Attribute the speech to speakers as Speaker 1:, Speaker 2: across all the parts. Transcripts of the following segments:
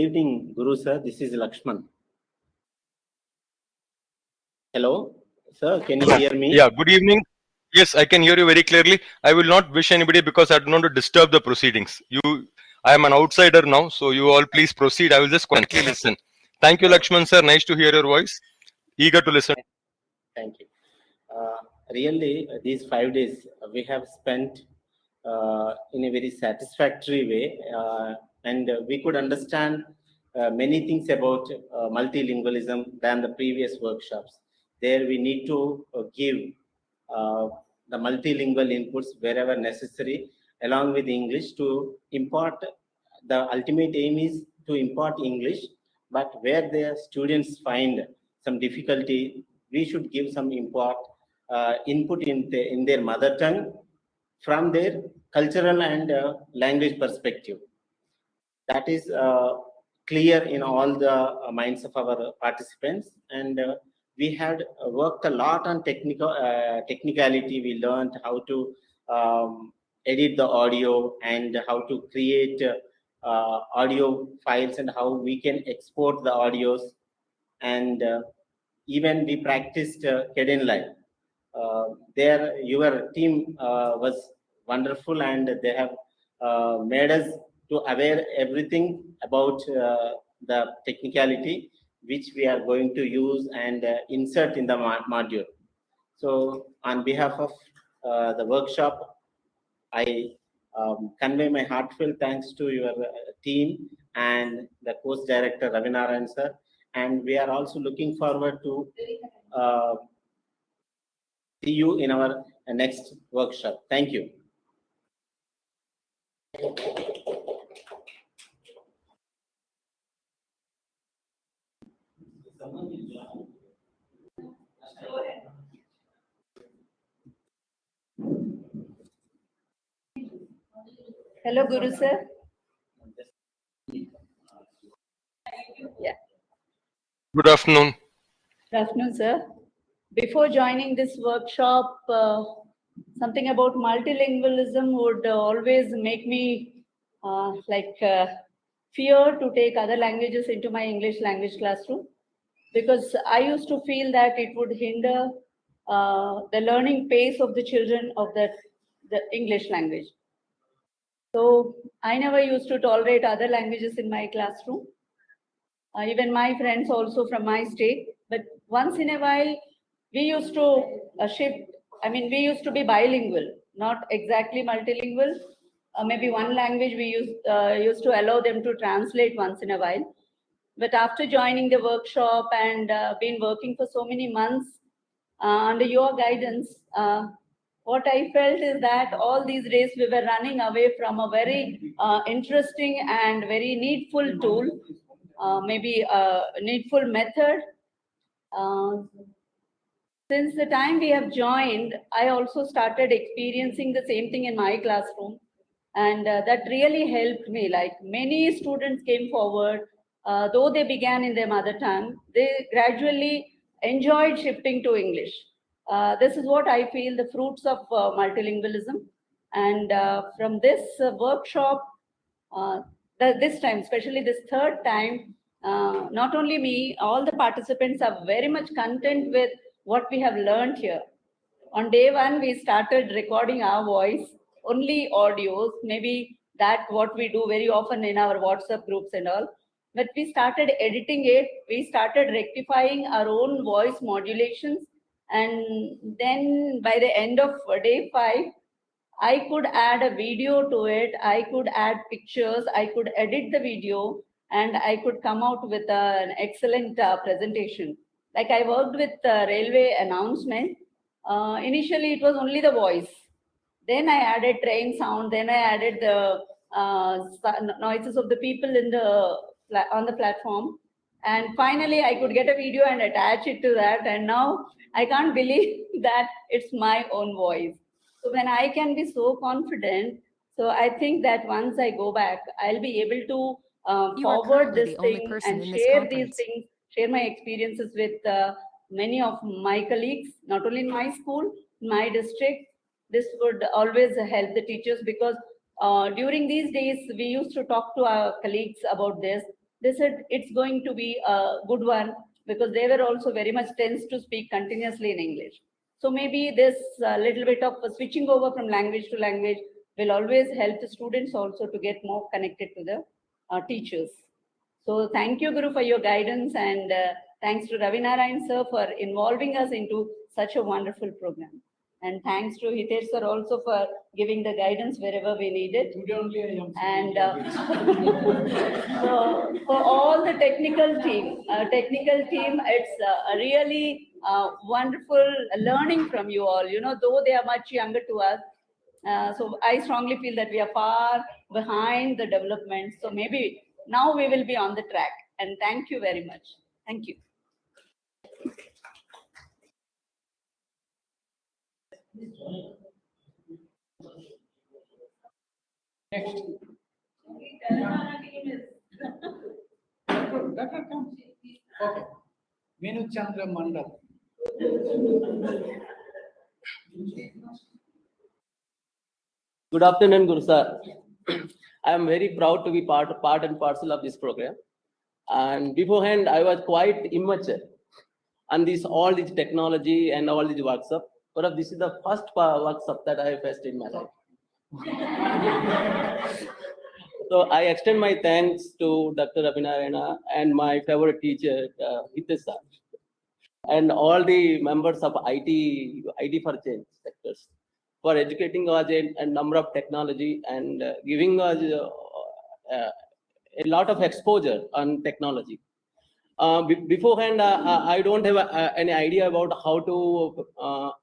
Speaker 1: evening, Guru sir. This is Lakshman. Hello, sir. Can you hear me?
Speaker 2: Yeah, good evening. Yes, I can hear you very clearly. I will not wish anybody because I don't want to disturb the proceedings. I am an outsider now, so you all please proceed. I will just quietly listen. Thank you, Lakshman sir. Nice to hear your voice. Eager to listen.
Speaker 1: Thank you. Really, these 5 days we have spent in a very satisfactory way, and we could understand many things about multilingualism than the previous workshops. There, we need to give uh, the multilingual inputs wherever necessary, along with English to impart. The ultimate aim is to impart English, but where the students find some difficulty, we should give some input in their mother tongue from their cultural and language perspective. That is clear in all the minds of our participants, and we had worked a lot on technicality. We learned how to edit the audio and how to create audio files and how we can export the audios, and even we practiced Hidden Live. There, your team was wonderful, and they have made us to aware everything about the technicality which we are going to use and insert in the module. So, on behalf of the workshop, I convey my heartfelt thanks to your team and the course director Ravinaran sir, and we are also looking forward to uh, see you in our next workshop. Thank you.
Speaker 3: Hello, Guru sir. Yeah.
Speaker 2: Good afternoon.
Speaker 3: Good afternoon, sir. Before joining this workshop, something about multilingualism would always make me fear to take other languages into my English language classroom, because I used to feel that it would hinder the learning pace of the children of the English language. So I never used to tolerate other languages in my classroom. Even my friends also from my state, but once in a while we used to shift. I mean, we used to be bilingual, not exactly multilingual. Maybe one language we used to allow them to translate once in a while. But after joining the workshop and been working for so many months under your guidance, what I felt is that all these days we were running away from a very interesting and very needful tool, maybe a needful method. Since the time we have joined, I also started experiencing the same thing in my classroom. And that really helped me. Like, many students came forward, though they began in their mother tongue, they gradually enjoyed shifting to English. This is what I feel the fruits of multilingualism. And from this workshop, this time, especially this third time, not only me, all the participants are very much content with what we have learned here. On day one, we started recording our voice, only audios, maybe that what we do very often in our WhatsApp groups and all. But we started editing it, we started rectifying our own voice modulations. And then by the end of day 5, I could add a video to it, I could add pictures, I could edit the video, and I could come out with an excellent presentation. Like, I worked with railway announcement. Initially, it was only the voice. Then I added train sound. Then I added the noises of the people in the on the platform. And finally, I could get a video and attach it to that. And now I can't believe that it's my own voice. So when I can be so confident, so I think that once I go back, I'll be able to forward this thing and share these things, share my experiences with many of my colleagues, not only in my school, in my district. This would always help the teachers, because during these days, we used to talk to our colleagues about this. they said it's going to be a good one because they were also very much tense to speak continuously in English. So maybe this little bit of switching over from language to language will always help the students also to get more connected to the teachers. So thank you, Guru, for your guidance, and thanks to Ravi Narayan sir for involving us into such a wonderful program. And thanks to Hitesh sir also for giving the guidance wherever we need it. And for all the technical team, it's a really wonderful learning from you all. You know, though they are much younger to us, so I strongly feel that we are far behind the development. So maybe now we will be on the track. And thank you very much. Thank you.
Speaker 4: Next. Doctor, come. Okay. Venu Chandra Mandal.
Speaker 5: Good afternoon, Guru sir. I am very proud to be part and parcel of this program. And beforehand, I was quite immature on all this technology and all these workshops. But this is the first workshop that I have faced in my life. So I extend my thanks to Dr. Abhinayana and my favorite teacher, Hitesh sir, and all the members of IT for Change sectors for educating us in a number of technology and giving us a lot of exposure on technology. Beforehand, I don't have any idea about how to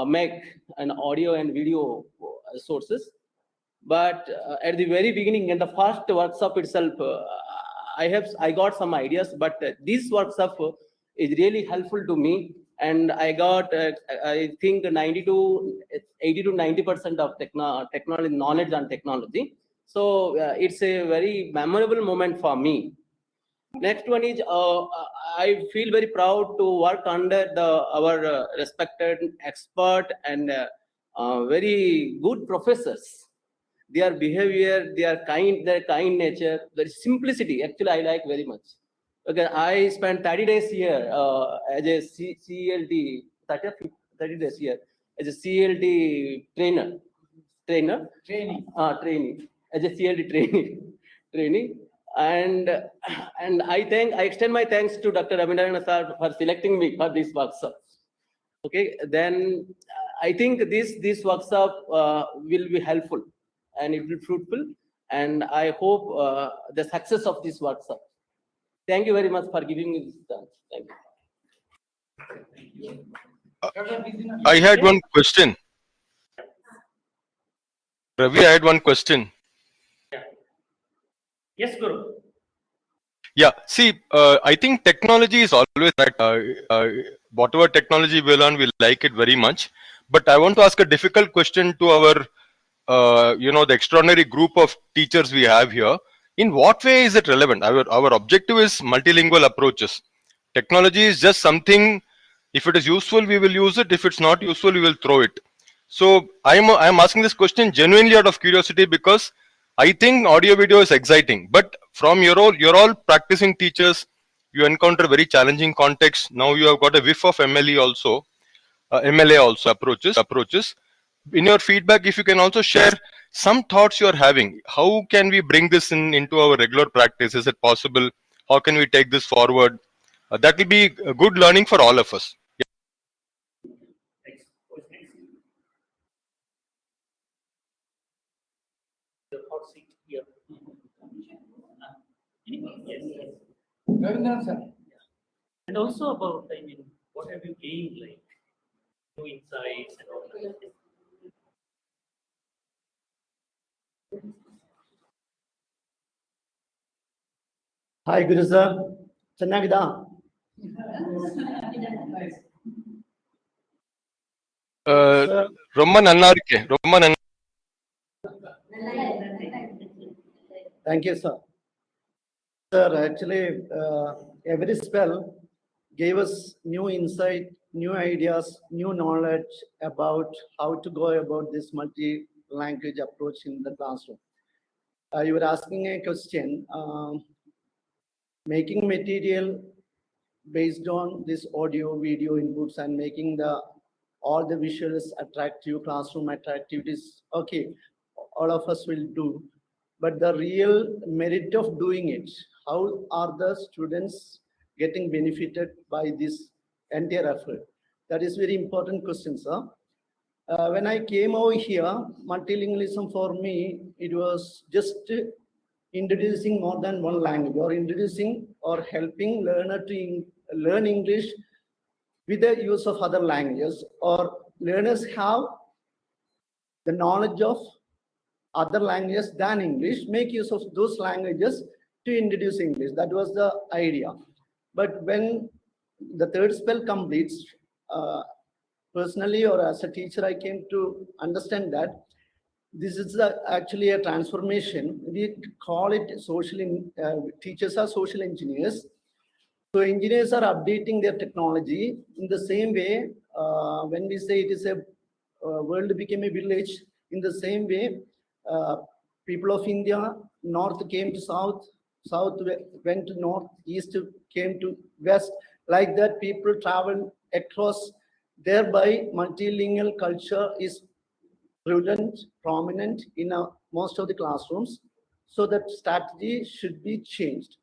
Speaker 5: make an audio and video sources. But at the very beginning, in the first workshop itself, I got some ideas. But this workshop is really helpful to me, and I got I think 80 to 90% of technology knowledge on technology. So it's a very memorable moment for me. Next one is I feel very proud to work under our respected expert and very good professors. Their behavior, their kind nature, their simplicity. Actually, I like very much. Okay, I spent 30 days here as a CLT, 30 days here as a CLT trainer,
Speaker 4: Training.
Speaker 5: trainee, as a CLT trainee. And I extend my thanks to Dr. Abhinayana sir for selecting me for this workshop. Okay, then I think this workshop will be helpful and it will be fruitful, and I hope the success of this workshop. Thank you very much for giving me this chance. Thank you.
Speaker 4: Dr. Vijayanath.
Speaker 2: I had one question. Ravi, I had one question.
Speaker 1: Yes, Guru.
Speaker 2: Yeah, see, I think technology is always that whatever technology we learn, we like it very much. But I want to ask a difficult question to our, the extraordinary group of teachers we have here. In what way is it relevant? Our objective is multilingual approaches. Technology is just something. If it is useful, we will use it. If it's not useful, we will throw it. So I'm asking this question genuinely out of curiosity because I think audio video is exciting. But from you're all practicing teachers. You encounter very challenging contexts. Now you have got a whiff of MLA also approaches. In your feedback, if you can also share some thoughts you are having, how can we bring this into our regular practice? Is it possible? How can we take this forward? That will be a good learning for all of us.
Speaker 4: Ravindran sir.
Speaker 6: And also about, what have you gained, like new insights and all that?
Speaker 7: Hi ಗುರು sir ಚೆನ್ನಾಗಿದಾ
Speaker 2: ரொம்ப நல்லா இருக்கேன் ரொம்ப நன்றி.
Speaker 7: Thank you, sir. Sir, actually, every spell gave us new insight, new ideas, new knowledge about how to go about this multi-language approach in the classroom. You were asking a question. making material based on this audio, video inputs and making all the visuals attractive, classroom activities. Okay, all of us will do. But the real merit of doing it, how are the students getting benefited by this entire effort? That is very important question, sir. When I came over here, multilingualism for me, it was just introducing more than one language or introducing or helping learner to learn English with the use of other languages, or learners have the knowledge of other languages than English, make use of those languages to introduce English. That was the idea. But when the third spell completes, personally or as a teacher, I came to understand that this is actually a transformation. We call it teachers are social engineers. So engineers are updating their technology in the same way. When we say it is a world became a village, in the same way, people of India, north came to south, south went to north, east came to west. Like that, people travel across. Thereby, multilingual culture is prevalent, prominent in most of the classrooms. So that strategy should be changed.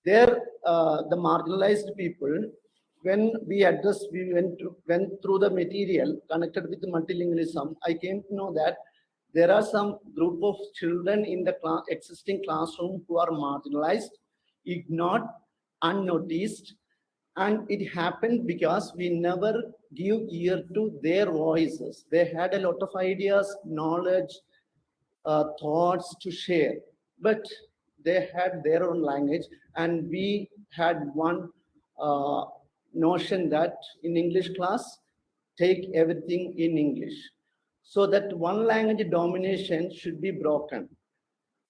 Speaker 7: There, the marginalized people, when we went through the material connected with the multilingualism, I came to know that there are some group of children in the existing classroom who are marginalized, ignored, unnoticed, and it happened because we never give ear to their voices. They had a lot of ideas, knowledge, thoughts to share, but they had their own language, and we had one uh, notion that in English class, take everything in English. So that one language domination should be broken.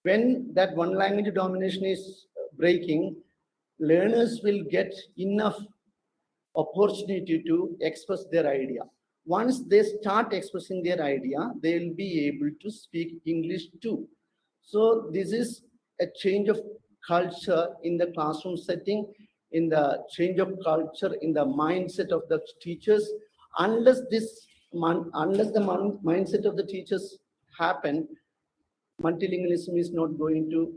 Speaker 7: When that one language domination is breaking, learners will get enough opportunity to express their idea. Once they start expressing their idea, they'll be able to speak English too. So this is a change of culture in the classroom setting, in the change of culture in the mindset of the teachers. Unless mindset of the teachers happen, multilingualism is not going to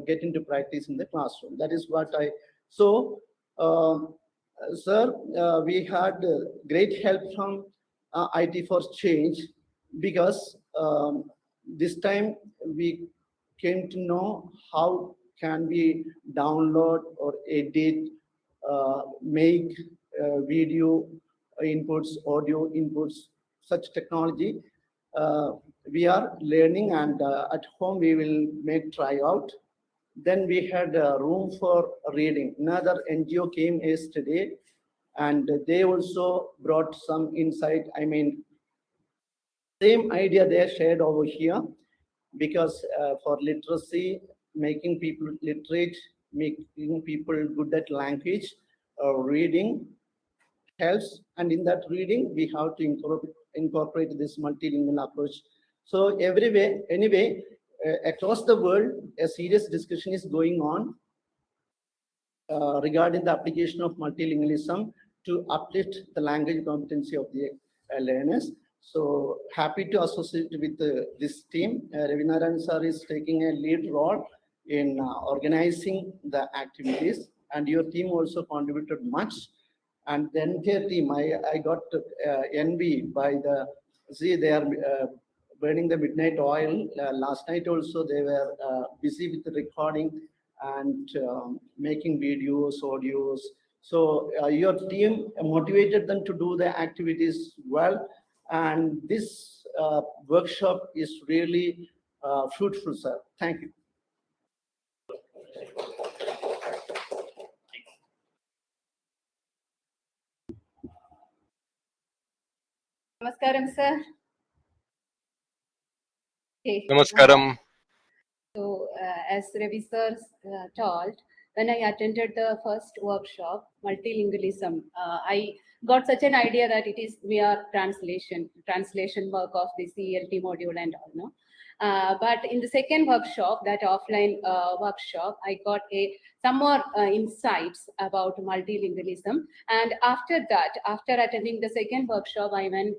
Speaker 7: get into practice in the classroom. That is what I. So, sir, we had great help from IT for Change, because this time we came to know how can we download or edit, make video inputs, audio inputs, such technology. We are learning, and at home we will make tryout. Then we had room for reading. Another NGO came yesterday, and they also brought some insight. I mean, same idea they shared over here, because for literacy, making people literate, making people good at language, reading helps, and in that reading we have to incorporate this multilingual approach. So anyway, across the world, a serious discussion is going on regarding the application of multilingualism to uplift the language competency of the learners. So happy to associate with this team. Ravinarayan sir is taking a lead role in organizing the activities, and your team also contributed much. And the entire team, I got envy by they are burning the midnight oil. Last night also they were busy with the recording and making videos, audios. So your team motivated them to do the activities well. And this workshop is really fruitful, sir. Thank you.
Speaker 3: Namaskaram, sir. Okay.
Speaker 2: Namaskaram.
Speaker 3: So, as Ravi sir told, when I attended the first workshop, multilingualism, I got such an idea that it is mere translation work of the CLT module and all, no? But in the second workshop, that offline workshop, I got some more insights about multilingualism. And after that, after attending the second workshop, I went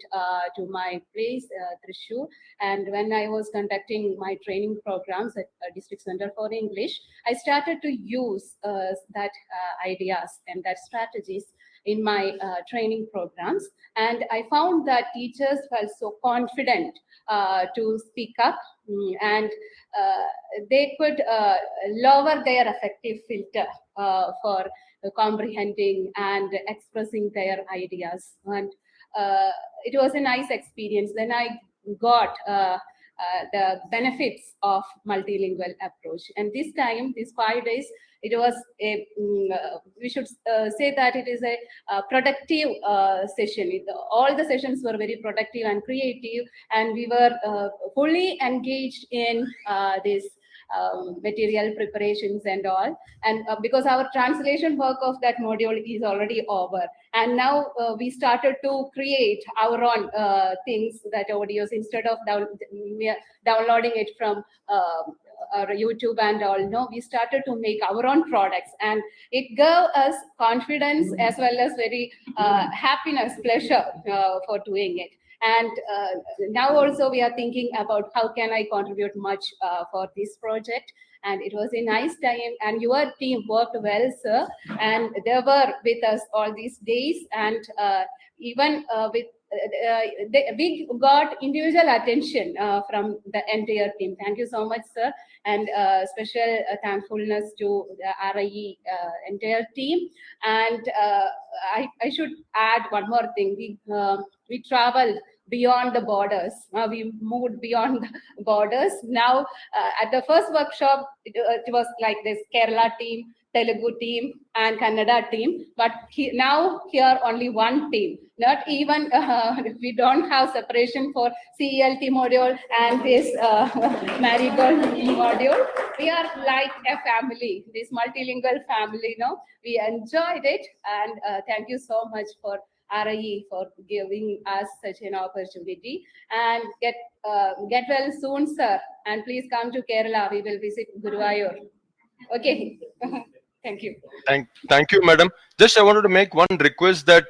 Speaker 3: to my place, Thrissur. And when I was conducting my training programs at District Center for English, I started to use that ideas and that strategies in my training programs. And I found that teachers felt so confident to speak up, and they could lower their affective filter for comprehending and expressing their ideas. And it was a nice experience. Then I got the benefits of multilingual approach. And this time, these 5 days, it was we should say that it is a productive session. All the sessions were very productive and creative, and we were fully engaged in this material preparations and all. And because our translation work of that module is already over, and now we started to create our own things, that audios, instead of downloading it from our YouTube and all. No, we started to make our own products, and it gave us confidence as well as very happiness, pleasure for doing it. And now also we are thinking about how can I contribute much for this project. And it was a nice time, and your team worked well, sir. And they were with us all these days, and even we got individual attention from the entire team. Thank you so much, sir. And special thankfulness to the RIE entire team. And I should add one more thing. We traveled beyond the borders. We moved beyond the borders. Now, at the first workshop, it was like this Kerala team, Telugu team, and Kannada team. But now here only one team. Not even, we don't have separation for CELT module and this Marigold module. We are like a family, this multilingual family, no? We enjoyed it, and thank you so much for RIE for giving us such an opportunity. And get well soon, sir. And please come to Kerala. We will visit Guruvayur. Okay. Thank you.
Speaker 2: Thank you, madam. Just I wanted to make one request that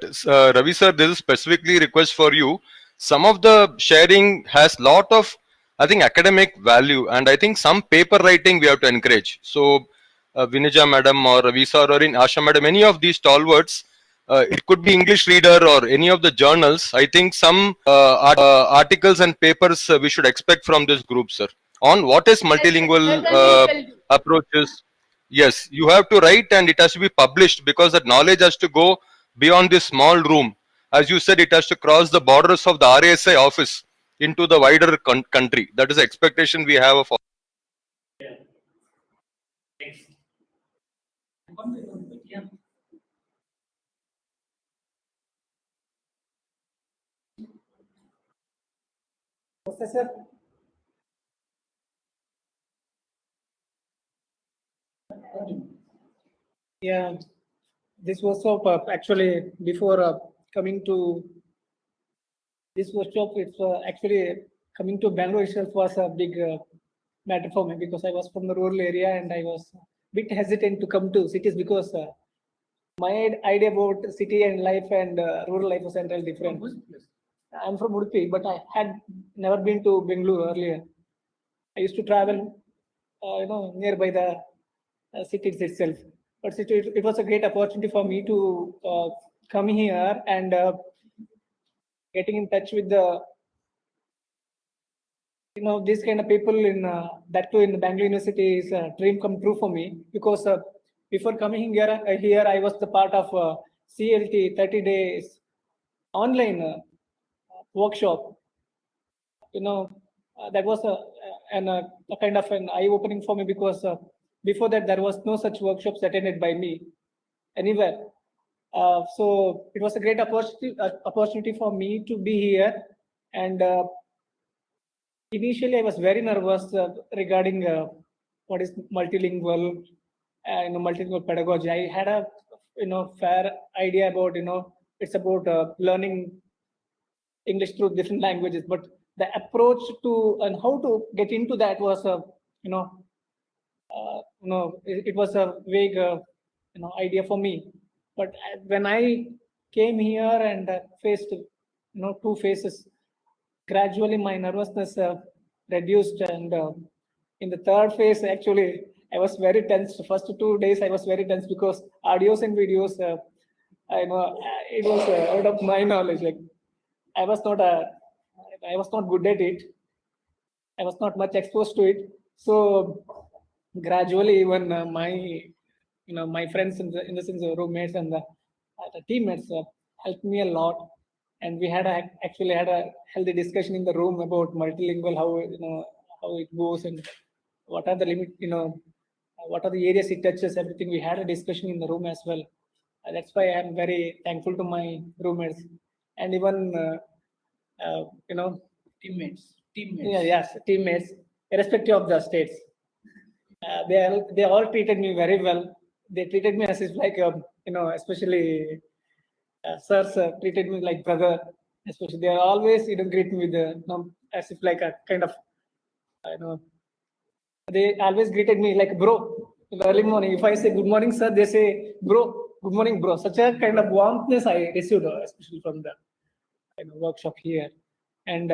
Speaker 2: Ravi sir, this is specifically request for you. Some of the sharing has lot of, I think, academic value, and I think some paper writing we have to encourage. So, Vinija madam or Ravi sir or in Asha madam, any of these stalwarts, it could be English reader or any of the journals. I think some articles and papers we should expect from this group, sir, on what is multilingual approaches. Yes, you have to write, and it has to be published, because that knowledge has to go beyond this small room. As you said, it has to cross the borders of the RASI office into the wider country. That is the expectation we have of all.
Speaker 6: Next. Yeah.
Speaker 4: Professor. Yeah, this workshop actually before coming to this workshop, it's actually coming to Bangalore itself was a big matter for me, because I was from the rural area and I was a bit hesitant to come to cities, because my idea about city and life and rural life was entirely different. I'm from Udupi, but I had never been to Bangalore earlier. I used to travel, nearby the cities itself. But it was a great opportunity for me to come here and getting in touch with the, these kind of people in that too in the Bangalore University is a dream come true for me, because before coming here I was the part of CLT 30 days online workshop. That was a kind of an eye-opening for me, because before that there was no such workshops attended by me anywhere. So it was a great opportunity for me to be here. And initially I was very nervous regarding what is multilingual and multilingual pedagogy. I had a fair idea about, it's about learning English through different languages, but the approach to and how to get into that was a, it was a vague, idea for me. But when I came here and faced, two phases, gradually my nervousness reduced, and in the third phase, actually, I was very tense. The first 2 days, I was very tense because audios and videos, I know it was out of my knowledge. Like I was not I was not good at it. I was not much exposed to it. So gradually, even my friends in the sense of roommates and the teammates helped me a lot, and we actually had a healthy discussion in the room about multilingual, how it goes and what are the limit, what are the areas it touches. Everything we had a discussion in the room as well. That's why I'm very thankful to my roommates and even
Speaker 7: Teammates.
Speaker 4: yes, teammates, irrespective of the states. They all treated me very well. They treated me as if like especially sirs treated me like brother. Especially they are always greet me with as if like a kind of they always greeted me like bro in the early morning. If I say good morning sir, they say bro, good morning bro. Such a kind of warmthness I received, especially from the workshop here, and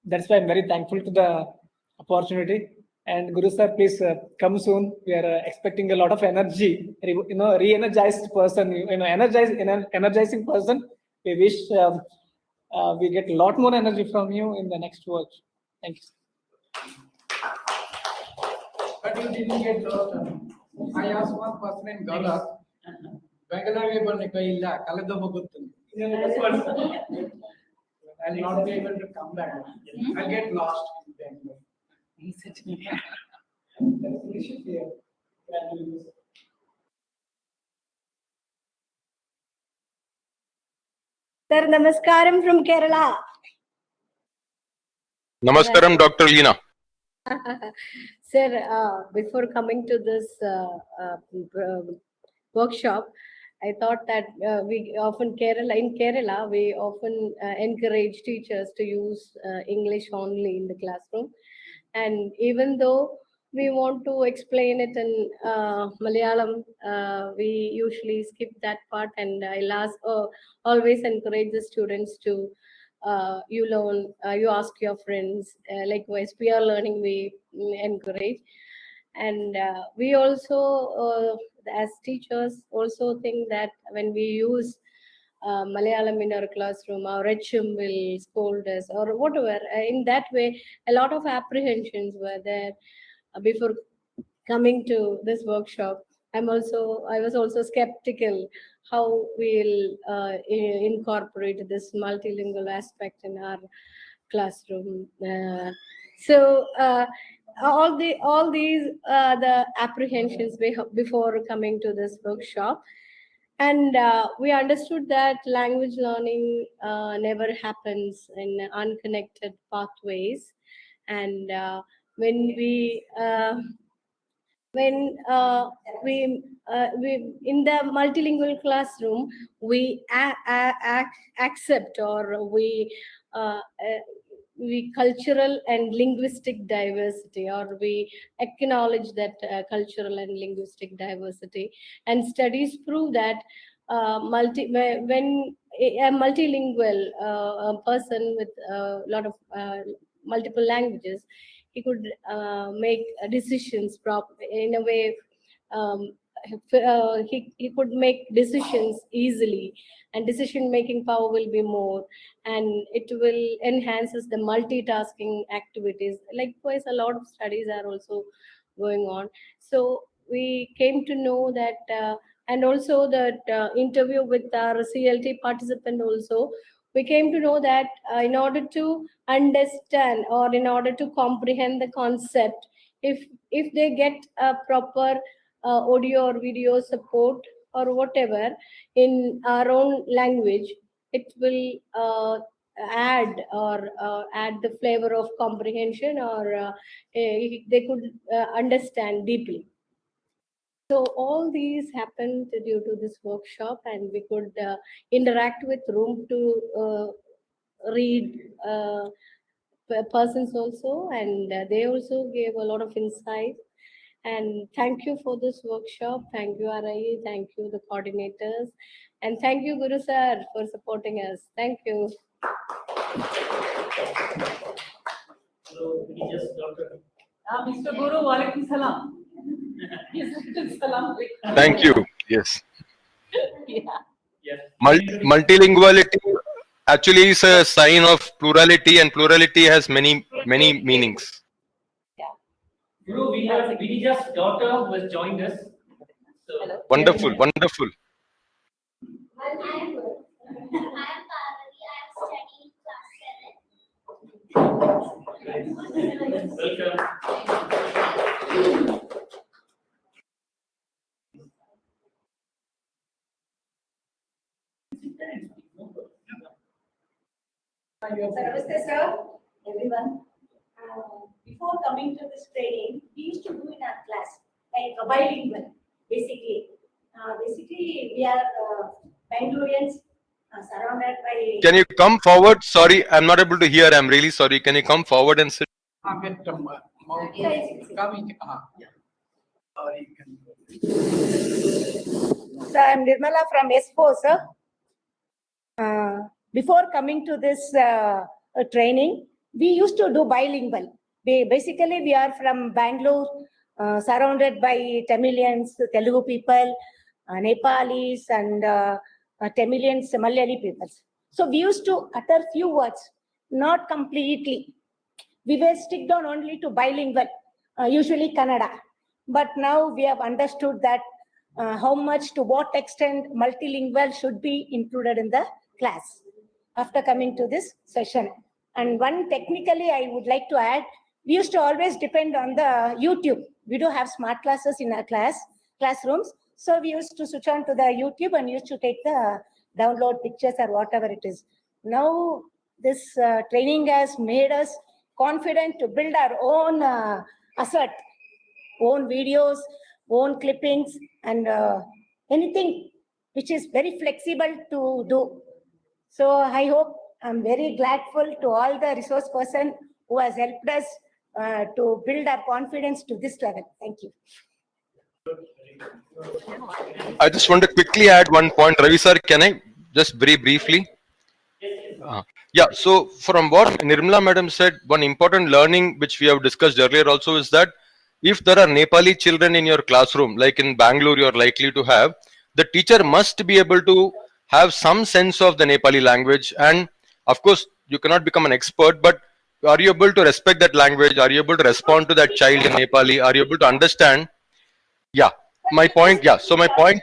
Speaker 4: that's why I'm very thankful to the opportunity. And Guru sir, please come soon. We are expecting a lot of energy, re-energized person, energizing person. We wish we get a lot more energy from you in the next work. Thank you.
Speaker 8: But you didn't get lost. I asked one person in Galas, Bangalore ಬಂದು ಇಲ್ಲ ಕಳೆದ ಹೋಗುತ್ತದೆ. I'll not be able to come back. I'll get lost in Bangalore.
Speaker 9: Sir, namaskaram from Kerala.
Speaker 2: Namaskaram, Dr. Leena.
Speaker 9: Sir, before coming to this workshop, I thought that in Kerala, we often encourage teachers to use English only in the classroom. And even though we want to explain it in Malayalam, we usually skip that part. And I'll always encourage the students to you learn, you ask your friends. Likewise, we are learning, we encourage. And we also, as teachers, also think that when we use Malayalam in our classroom, our HM will scold us or whatever. In that way, a lot of apprehensions were there before coming to this workshop. I was also skeptical how we'll incorporate this multilingual aspect in our classroom. So all these the apprehensions before coming to this workshop. And we understood that language learning never happens in unconnected pathways. And when we in the multilingual classroom, we accept, or we cultural and linguistic diversity, or we acknowledge that cultural and linguistic diversity. And studies prove that when a multilingual person with a lot of multiple languages, he could make decisions in a way. He could make decisions easily, and decision making power will be more, and it will enhances the multitasking activities. Likewise, a lot of studies are also going on. So we came to know that, and also that interview with our CLT participant also, we came to know that in order to understand, or in order to comprehend the concept, if they get a proper audio or video support or whatever in our own language, it will add the flavor of comprehension, or they could understand deeply. So all these happened due to this workshop, and we could interact with room to read persons also, and they also gave a lot of insight. And thank you for this workshop. Thank you, RI. Thank you, the coordinators. And thank you, Guru Sir, for supporting us. Thank you.
Speaker 6: So we just Dr.
Speaker 8: Mr. Guru, walaikum salam. Salam.
Speaker 2: Thank you. Yes.
Speaker 6: Yes.
Speaker 2: Multilinguality actually is a sign of plurality, and plurality has many meanings.
Speaker 6: Guru, we have Vinija's daughter who has joined us. So,
Speaker 2: Wonderful, wonderful.
Speaker 10: I am Parvati. I am studying class 7.
Speaker 6: welcome.
Speaker 11: Namaste, sir, everyone. Before coming to this training, we used to do in our class, like a bilingual, basically. Basically, we are Bangaloreans surrounded by.
Speaker 2: Can you come forward? Sorry, I'm not able to hear. I'm really sorry. Can you come forward and sit?
Speaker 11: So I'm Nirmala from S4, sir. Before coming to this training, we used to do bilingual. Basically, we are from Bangalore, surrounded by Tamilians, Telugu people, Nepalis, and Tamilians, Malayali peoples. So we used to utter few words, not completely. We were stick down only to bilingual, usually Kannada. But now we have understood that how much, to what extent multilingual should be included in the class after coming to this session. And one technically I would like to add, we used to always depend on the YouTube. We do have smart classes in our classrooms. So we used to switch on to the YouTube and used to take the download pictures or whatever it is. Now this training has made us confident to build our own asset, own videos, own clippings, and anything which is very flexible to do. So I hope, I'm very grateful to all the resource person who has helped us to build our confidence to this level. Thank you.
Speaker 2: I just want to quickly add one point. Ravi sir, can I just very briefly? Yeah, so from what Nirmala madam said, one important learning which we have discussed earlier also is that if there are Nepali children in your classroom, like in Bangalore you are likely to have, the teacher must be able to have some sense of the Nepali language. And of course, you cannot become an expert, but are you able to respect that language? Are you able to respond to that child in Nepali? Are you able to understand? Yeah, my point. Yeah, so my point.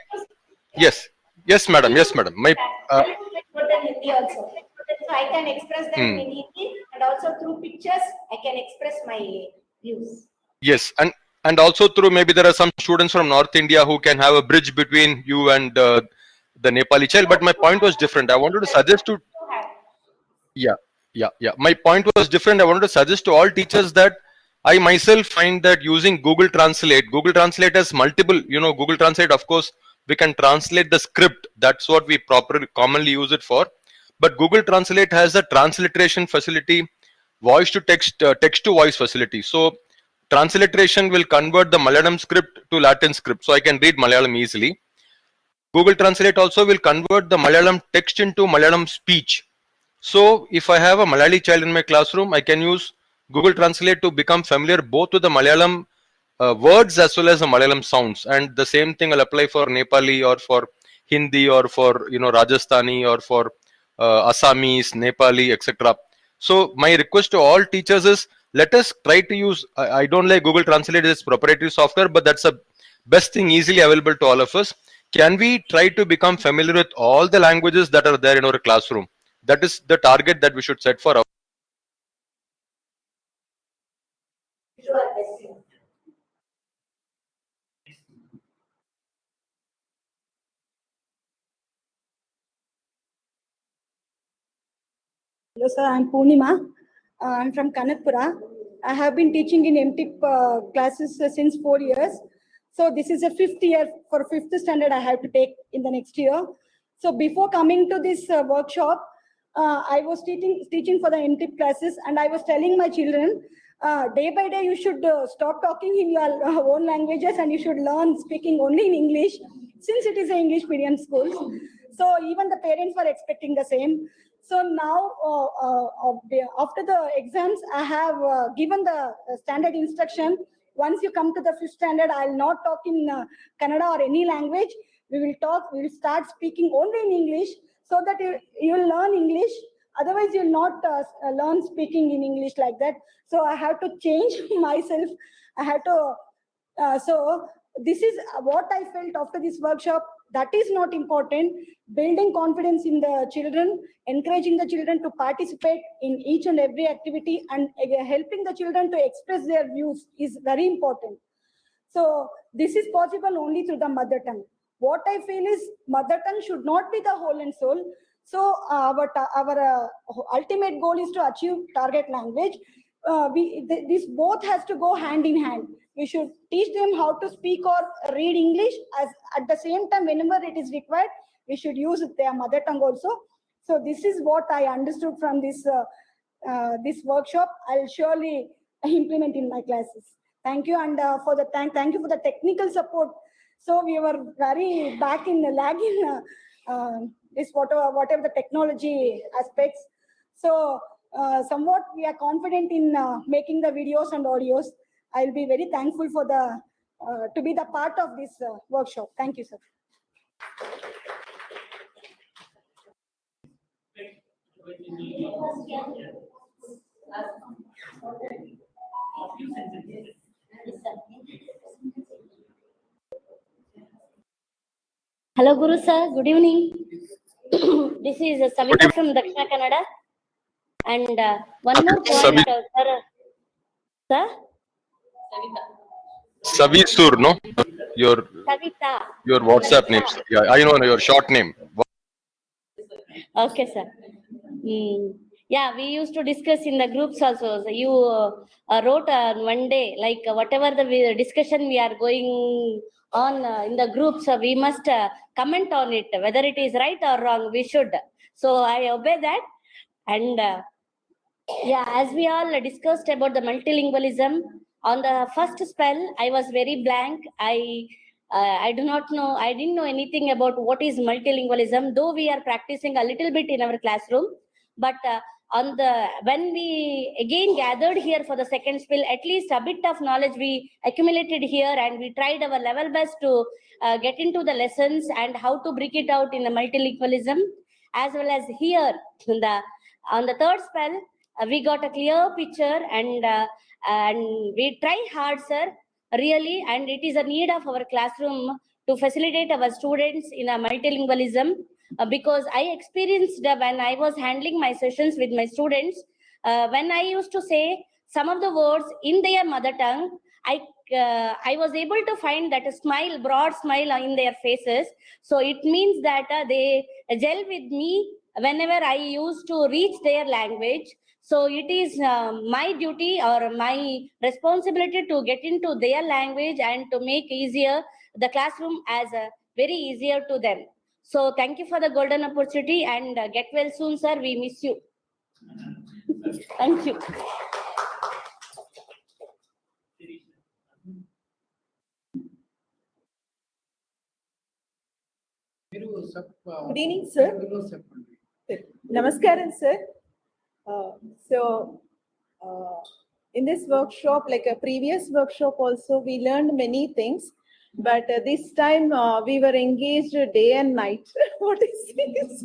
Speaker 2: Yes, yes, madam. Yes, madam. My
Speaker 11: Hindi also. So I can express them in Hindi, and also through pictures, I can express my views.
Speaker 2: yes, and also through, maybe there are some students from North India who can have a bridge between you and the Nepali child. But my point was different. I wanted to suggest to yeah. My point was different. I wanted to suggest to all teachers that I myself find that using Google Translate has multiple, Google Translate, of course, we can translate the script. That's what we commonly use it for. But Google Translate has a transliteration facility, voice to text, text to voice facility. So transliteration will convert the Malayalam script to Latin script. So I can read Malayalam easily. Google Translate also will convert the Malayalam text into Malayalam speech. So if I have a Malayali child in my classroom, I can use Google Translate to become familiar both with the Malayalam words as well as the Malayalam sounds. And the same thing will apply for Nepali or for Hindi or for Rajasthani or for Assamese, Nepali, etc. So my request to all teachers is, let us try to use, I don't like Google Translate as proprietary software, but that's the best thing easily available to all of us. Can we try to become familiar with all the languages that are there in our classroom? That is the target that we should set for our.
Speaker 11: Hello, sir. I'm Purnima. I'm from Kanakpura. I have been teaching in MTIP classes since 4 years.
Speaker 12: So this is a 5th year. For 5th standard I have to take in the next year. So before coming to this workshop, I was teaching for the NTIP classes, and I was telling my children, day by day you should stop talking in your own languages and you should learn speaking only in English, since it is an English medium school. So even the parents were expecting the same. So now, after the exams, I have given the standard instruction. Once you come to the 5th standard, I'll not talk in Kannada or any language. We will start speaking only in English, so that you'll learn English. Otherwise, you'll not learn speaking in English like that. So I have to change myself. I have to, so this is what I felt after this workshop. That is not important. Building confidence in the children, encouraging the children to participate in each and every activity, and helping the children to express their views is very important. So this is possible only through the mother tongue. What I feel is mother tongue should not be the whole and soul. So our ultimate goal is to achieve target language. This both has to go hand in hand. We should teach them how to speak or read English, as at the same time, whenever it is required, we should use their mother tongue also. So this is what I understood from this this workshop. I'll surely implement in my classes. Thank you, and thank you for the technical support. So we were very back in the lag in this whatever the technology aspects. So somewhat we are confident in making the videos and audios. I'll be very thankful for the to be the part of this workshop. Thank you, sir.
Speaker 13: Hello, Guru sir. Good evening. This is Savita from Dakshina Kannada. And one more point, sir.
Speaker 2: Savisur, no? Your
Speaker 13: Savita.
Speaker 2: WhatsApp name. Yeah, I know your short name.
Speaker 13: Okay, sir. Yeah, we used to discuss in the groups also. So you wrote one day, like whatever the discussion we are going on in the groups, we must comment on it, whether it is right or wrong, we should. So I obey that. And yeah, as we all discussed about the multilingualism, on the first spell, I was very blank. I do not know, I didn't know anything about what is multilingualism, though we are practicing a little bit in our classroom. But when we again gathered here for the second spell, at least a bit of knowledge we accumulated here, and we tried our level best to get into the lessons and how to break it out in the multilingualism, as well as here on the third spell. We got a clear picture, and we try hard, sir, really, and it is a need of our classroom to facilitate our students in a multilingualism, because I experienced when I was handling my sessions with my students, when I used to say some of the words in their mother tongue, I was able to find that a smile, broad smile in their faces. So it means that they gel with me whenever I used to reach their language. So it is my duty or my responsibility to get into their language and to make easier the classroom as very easier to them. So thank you for the golden opportunity, and get well soon, sir. We miss you. Thank you.
Speaker 14: Good evening, sir. Namaskaram, sir. In this workshop, like a previous workshop also, we learned many things. But this time we were engaged day and night. What is this?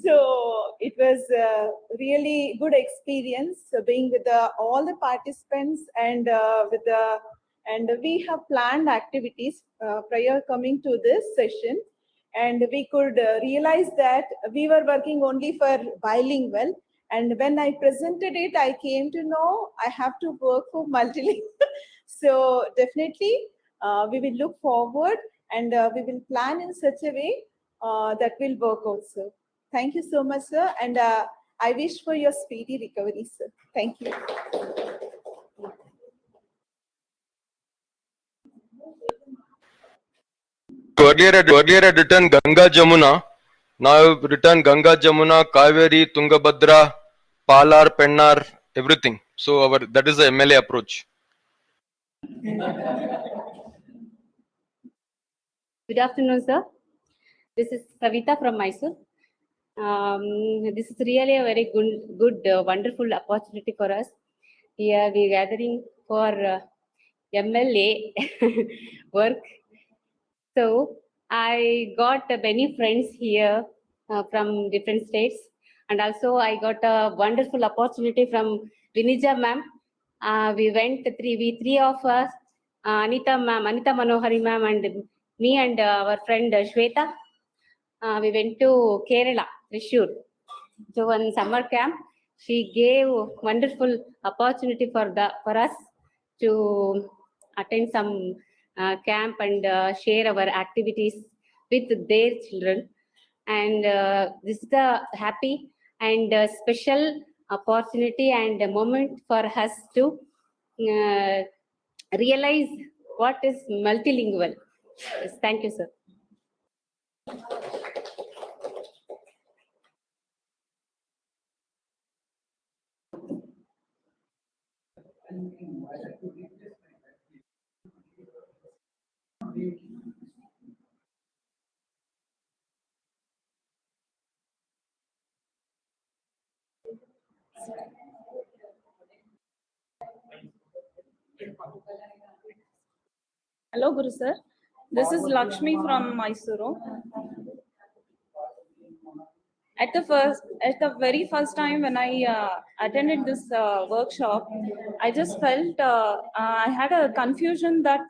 Speaker 14: So it was a really good experience being with all the participants, and we have planned activities prior coming to this session. And we could realize that we were working only for bilingual. And when I presented it, I came to know I have to work for multilingual. So definitely we will look forward, and we will plan in such a way that will work out, sir. Thank you so much, sir. And I wish for your speedy recovery, sir. Thank you.
Speaker 2: earlier had written Ganga Jamuna. Now I've written Ganga Jamuna, Kaveri, Tungabhadra, Palar, Pennar, everything. So that is the MLA approach.
Speaker 15: Good afternoon, sir. This is Kavita from Mysore. This is really a very good, wonderful opportunity for us. Here we are gathering for MLA work. So I got many friends here from different states, and also I got a wonderful opportunity from Vinija ma'am. We went three of us, Anita ma'am, Anita Manohari ma'am, and me and our friend Shweta. We went to Kerala, Thrissur. So one summer camp, she gave wonderful opportunity for us to attend some camp and share our activities with their children. And this is a happy and special opportunity and a moment for us to realize what is multilingual. Yes, thank you, sir.
Speaker 14: Hello, Guru sir. This is Lakshmi from Mysuru. At the very first time when I attended this workshop, I just felt I had a confusion that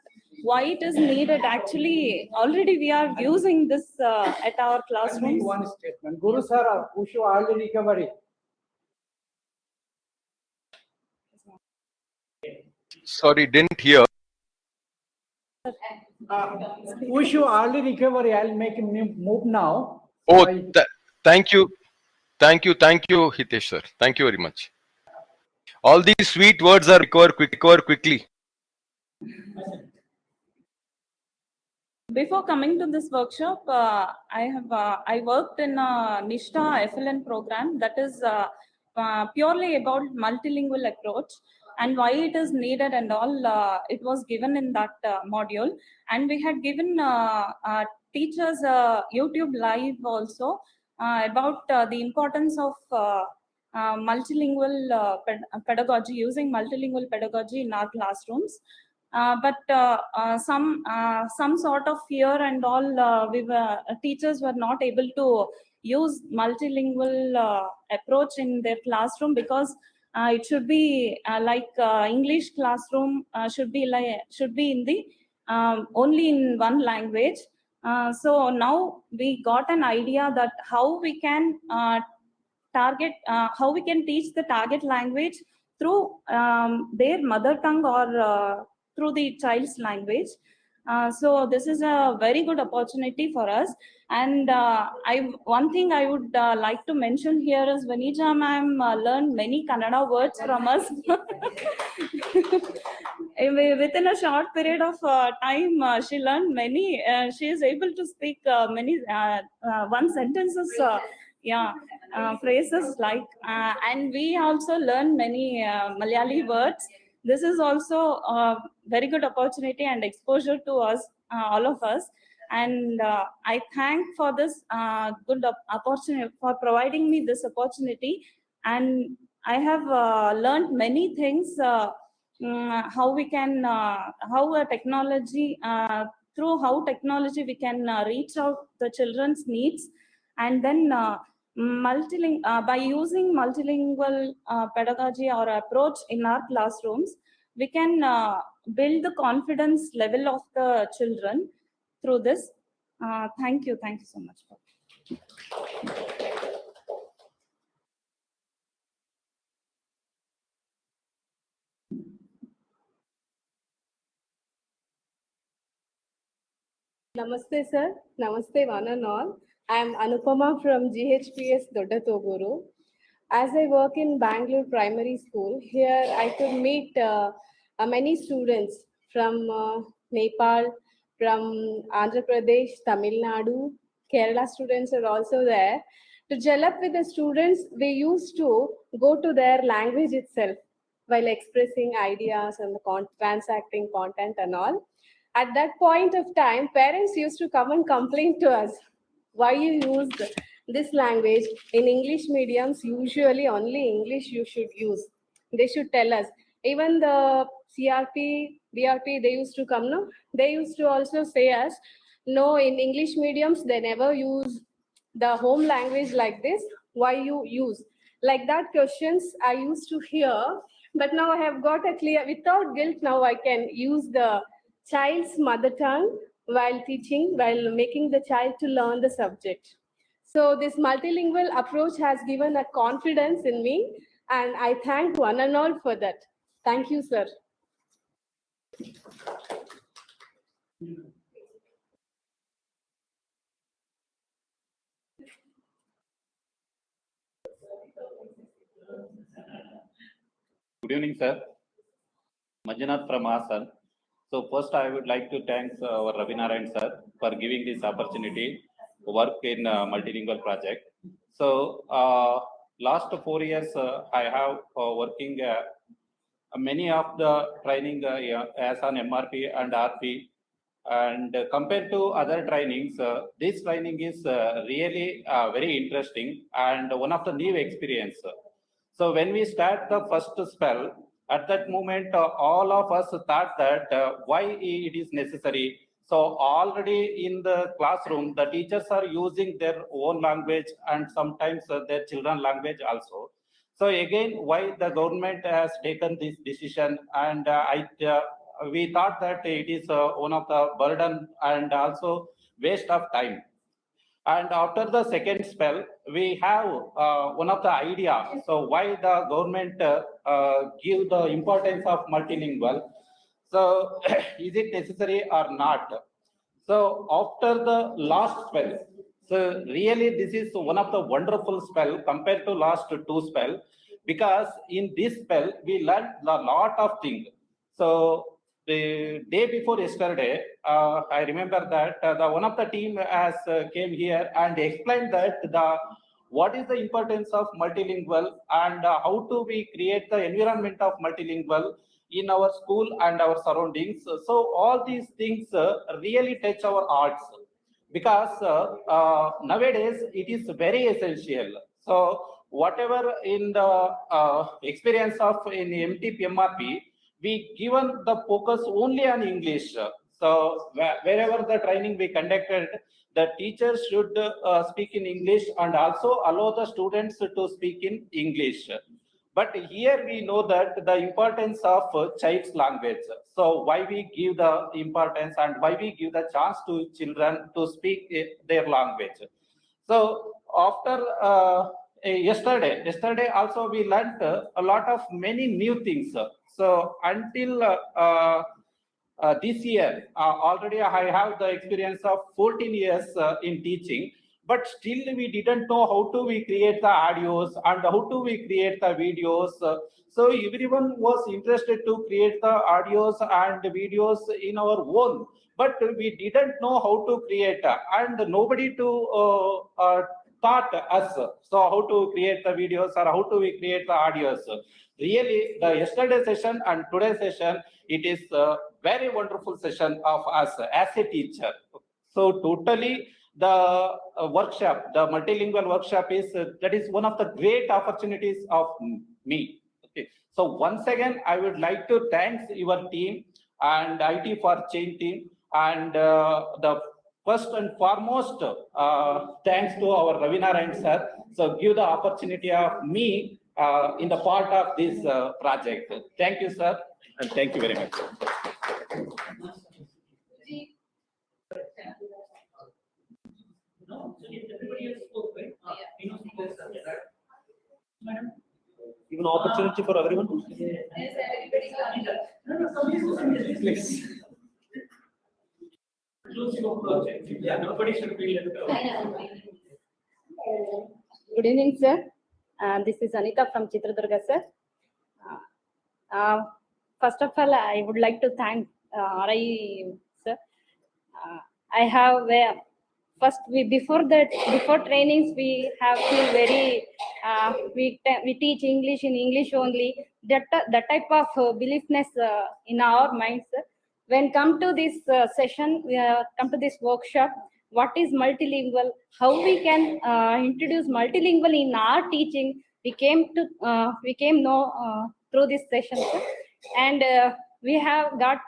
Speaker 14: why it is needed. Actually, already we are using this at our classrooms.
Speaker 8: One statement. Guru sir, push you all the recovery.
Speaker 2: Sorry, didn't hear.
Speaker 8: Push you all the recovery. I'll make him move now.
Speaker 2: Oh, thank you. Thank you, Hitesh sir. Thank you very much. All these sweet words are recover quickly.
Speaker 14: Before coming to this workshop, I worked in a Nishta FLN program that is purely about multilingual approach and why it is needed and all. It was given in that module, and we had given teachers YouTube live also about the importance of multilingual pedagogy, using multilingual pedagogy in our classrooms. But some sort of fear and all, teachers were not able to use multilingual approach in their classroom because it should be like English classroom should be in the only in one language. So now we got an idea that how we can how we can teach the target language through their mother tongue or through the child's language. So this is a very good opportunity for us. And one thing I would like to mention here is Vanija ma'am learned many Kannada words from us. Within a short period of time, she learned many. She is able to speak many one sentences. Phrases like, and we also learn many Malayali words. This is also a very good opportunity and exposure to us, all of us. And I thank for this good opportunity, for providing me this opportunity. And I have learned many things, how we can, how a technology, through how technology we can reach out the children's needs. And then by using multilingual pedagogy or approach in our classrooms, we can build the confidence level of the children through this. Thank you so much.
Speaker 9: Namaste, sir. Namaste, one and all. I am Anupama from GHPS Doddatoguru. As I work in Bangalore Primary School, here I could meet many students from Nepal,
Speaker 15: from Andhra Pradesh, Tamil Nadu, Kerala students are also there. To gel up with the students, we used to go to their language itself while expressing ideas and transacting content and all. At that point of time, parents used to come and complain to us, why you used this language in English mediums, usually only English you should use. They should tell us. Even the CRP, BRP, they used to come, no? They used to also say us, no, in English mediums, they never use the home language like this. Why you use? Like that questions I used to hear, but now I have got a clear, without guilt, now I can use the child's mother tongue while teaching, while making the child to learn the subject. So this multilingual approach has given a confidence in me, and I thank one and all for that. Thank you, sir.
Speaker 16: Good evening, sir. Manjunath from Asan. So first, I would like to thank our Ravi Narayan sir for giving this opportunity to work in multilingual project. So last 4 years, I have working many of the training as an MRP and RP. And compared to other trainings, this training is really very interesting and one of the new experience. So when we start the first spell, at that moment, all of us thought that why it is necessary. So already in the classroom, the teachers are using their own language and sometimes their children language also. So again, why the government has taken this decision, and we thought that it is one of the burden and also waste of time. And after the second spell, we have one of the idea. So why the government give the importance of multilingual? So is it necessary or not? So after the last spell, so really this is one of the wonderful spell compared to last two spell, because in this spell we learned a lot of things. So the day before yesterday, I remember that the one of the team has came here and explained that what is the importance of multilingual and how to we create the environment of multilingual in our school and our surroundings. So all these things really touch our hearts, because nowadays it is very essential. So whatever in the experience of in MTP, we given the focus only on English. So wherever the training we conducted, the teachers should speak in English and also allow the students to speak in English. But here we know that the importance of child's language. So why we give the importance and why we give the chance to children to speak their language. So after yesterday also we learned a lot of many new things. So until this year, already I have the experience of 14 years in teaching, but still we didn't know how to we create the audios and how to we create the videos. So everyone was interested to create the audios and videos in our own, but we didn't know how to create and nobody to taught us. So how to create the videos or how to we create the audios. Really, the yesterday session and today's session, it is a very wonderful session of us as a teacher. So totally the workshop, the multilingual workshop is that is one of the great opportunities of me. Okay. So once again, I would like to thank your team and IT for Change team and the first and foremost thanks to our Ravi Narayan sir. So give the opportunity of me in the part of this project. Thank you, sir, and thank you very much.
Speaker 6: No, so if everybody else spoke, right? Madam?
Speaker 17: Give an opportunity for everyone.
Speaker 6: Please. Close your project. Yeah, nobody should be left out.
Speaker 15: Good evening, sir. This is Anita from Chitradurga, sir. First of all, I would like to thank RI, sir. I have first before trainings we have feel very we teach English in English only. That type of beliefness in our minds. When come to this session, come to this workshop, what is multilingual? How we can introduce multilingual in our teaching? We came know through this session, sir. And we have got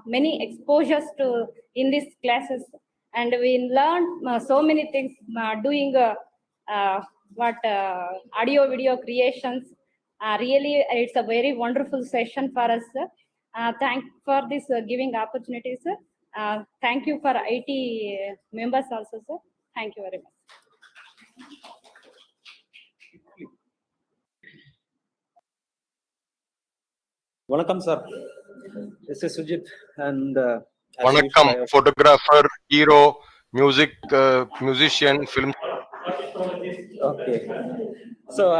Speaker 15: many exposures to in these classes, and we learned so many things doing audio video creations. Really, it's a very wonderful session for us, sir. Thank for this giving opportunities, sir. Thank you for IT members also, sir. Thank you very much.
Speaker 17: Vanakkam, sir. This is Sujit, and as
Speaker 2: Vanakkam,
Speaker 17: usual,
Speaker 2: photographer, hero, musician, film.
Speaker 17: okay. So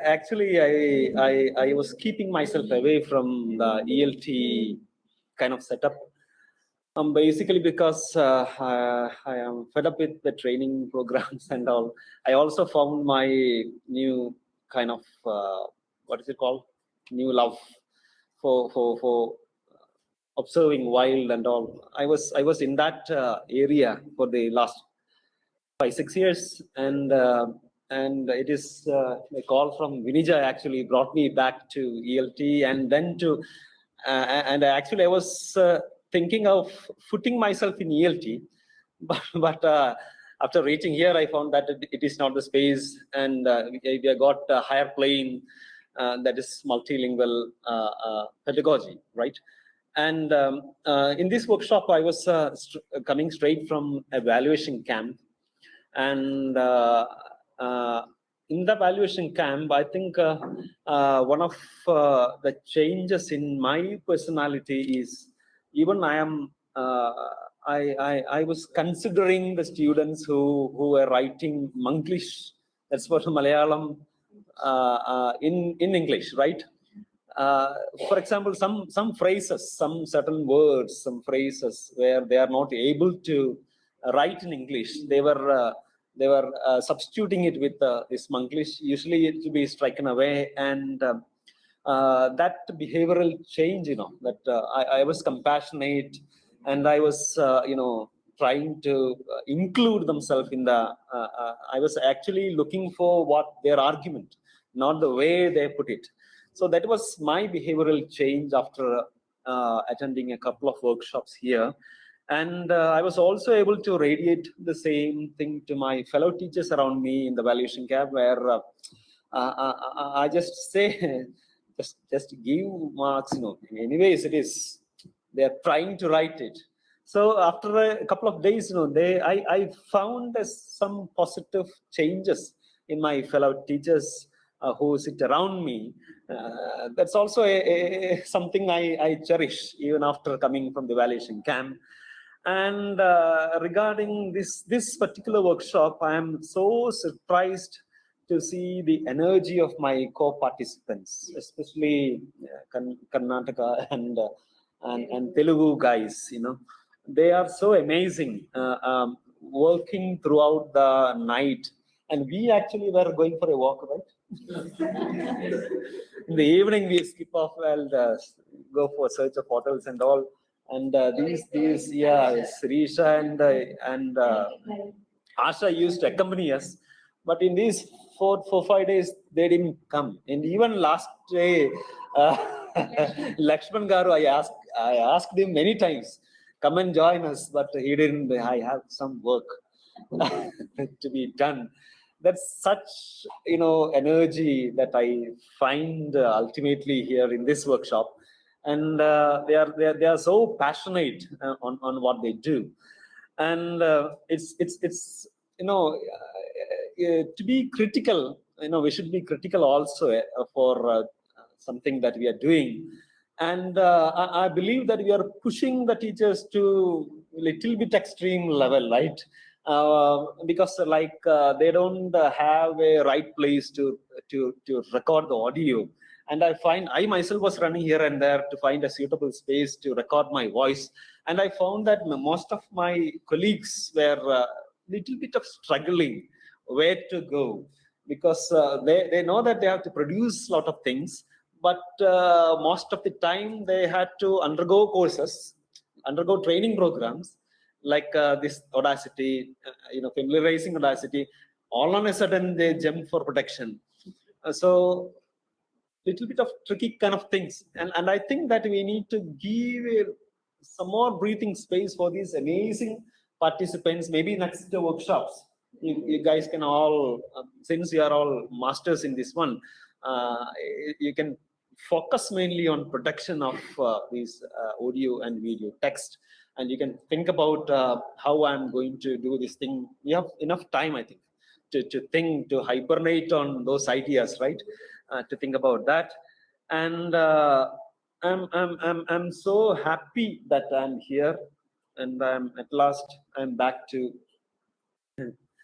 Speaker 17: actually, I was keeping myself away from the ELT kind of setup. Basically because I am fed up with the training programs and all. I also found my new kind of what is it called? New love for observing wild and all. I was in that area for the last 5-6 years, and it is a call from Vinija actually brought me back to ELT, and then to and actually I was thinking of putting myself in ELT, but after reaching here I found that it is not the space, and we have got a higher plane that is multilingual pedagogy, right? And in this workshop I was coming straight from evaluation camp. And in the evaluation camp, I think one of the changes in my personality is even I was considering the students who were writing Monglish, that's what Malayalam in English, right? For example, some phrases, some certain words, some phrases where they are not able to write in English, they were substituting it with this Monglish. Usually it will be striken away, and that behavioral change, that I was compassionate, and I was trying to include themselves in the I was actually looking for what their argument, not the way they put it. So that was my behavioral change after attending a couple of workshops here. And I was also able to radiate the same thing to my fellow teachers around me in the evaluation camp, where I just say, just give marks, anyways, it is, they're trying to write it. So after a couple of days, I found some positive changes in my fellow teachers who sit around me. That's also something I cherish even after coming from the evaluation camp. And regarding this particular workshop, I am so surprised to see the energy of my co-participants, especially Karnataka and Telugu guys. They are so amazing, working throughout the night. And we actually were going for a walk, right? In the evening, we skip off and go for search of hotels and all. And these Srisha and Asha used to accompany us, but in these 4-5 days they didn't come. And even last day, Lakshman Garu, I asked him many times, come and join us, but he didn't. I have some work to be done. That's such energy that I find ultimately here in this workshop. And they are so passionate on what they do, and it's to be critical. We should be critical also for something that we are doing, and I believe that we are pushing the teachers to little bit extreme level, right? Because they don't have a right place to record the audio, And I myself was running here and there to find a suitable space to record my voice. And I found that most of my colleagues were little bit of struggling where to go, because they know that they have to produce a lot of things, but most of the time they had to undergo courses, undergo training programs like this Audacity, familiarizing Audacity. All on a sudden they jump for protection. So little bit of tricky kind of things, and I think that we need to give some more breathing space for these amazing participants. Maybe next workshops, you guys can all, since you are all masters in this one, you can focus mainly on production of these audio and video text, and you can think about how I'm going to do this thing. You have enough time, I think, to think, to hibernate on those ideas, right? To think about that. And I'm so happy that I'm here, and at last I'm back to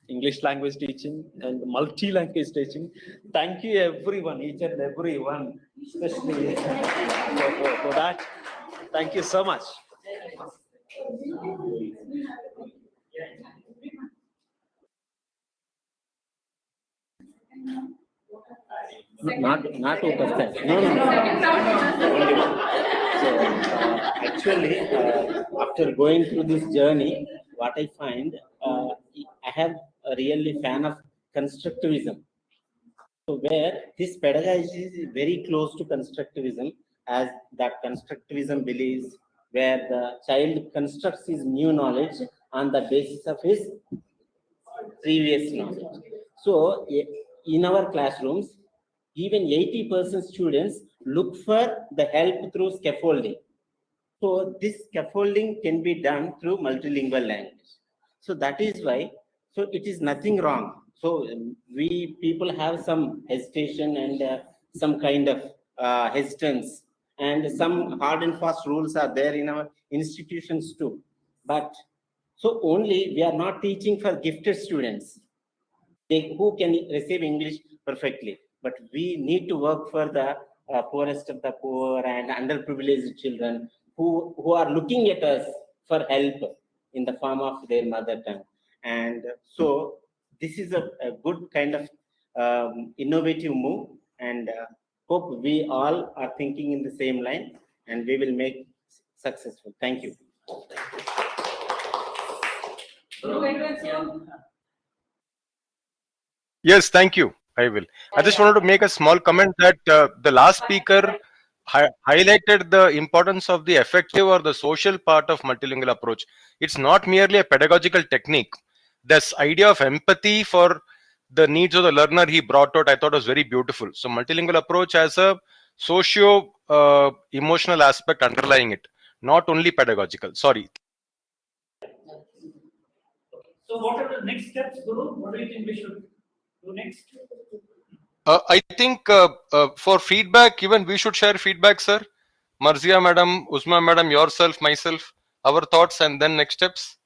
Speaker 17: English language teaching and multi-language teaching. Thank you everyone, each and everyone, especially for that. Thank you so much.
Speaker 1: Not percent. No. So actually, after going through this journey, what I find, I have a really fan of constructivism. So where this pedagogy is very close to constructivism, as that constructivism believes where the child constructs his new knowledge on the basis of his previous knowledge. So in our classrooms, even 80% students look for the help through scaffolding. So this scaffolding can be done through multilingual language. So that is why, so it is nothing wrong. So we people have some hesitation and some kind of hesitance, and some hard and fast rules are there in our institutions too. But so only we are not teaching for gifted students, who can receive English perfectly. But we need to work for the poorest of the poor and underprivileged children who are looking at us for help in the form of their mother tongue. And so this is a good kind of innovative move, and hope we all are thinking in the same line, and we will make successful. Thank you.
Speaker 2: Yes, thank you. I will. I just wanted to make a small comment that the last speaker highlighted the importance of the effective or the social part of multilingual approach. It's not merely a pedagogical technique. This idea of empathy for the needs of the learner he brought out, I thought was very beautiful. So multilingual approach has a socio emotional aspect underlying it, not only pedagogical. Sorry.
Speaker 6: So what are the next steps, Guru? What do you think we should do next?
Speaker 2: I think for feedback, even we should share feedback, sir. Marzia madam, Usma madam, yourself, myself, our thoughts, and then next steps.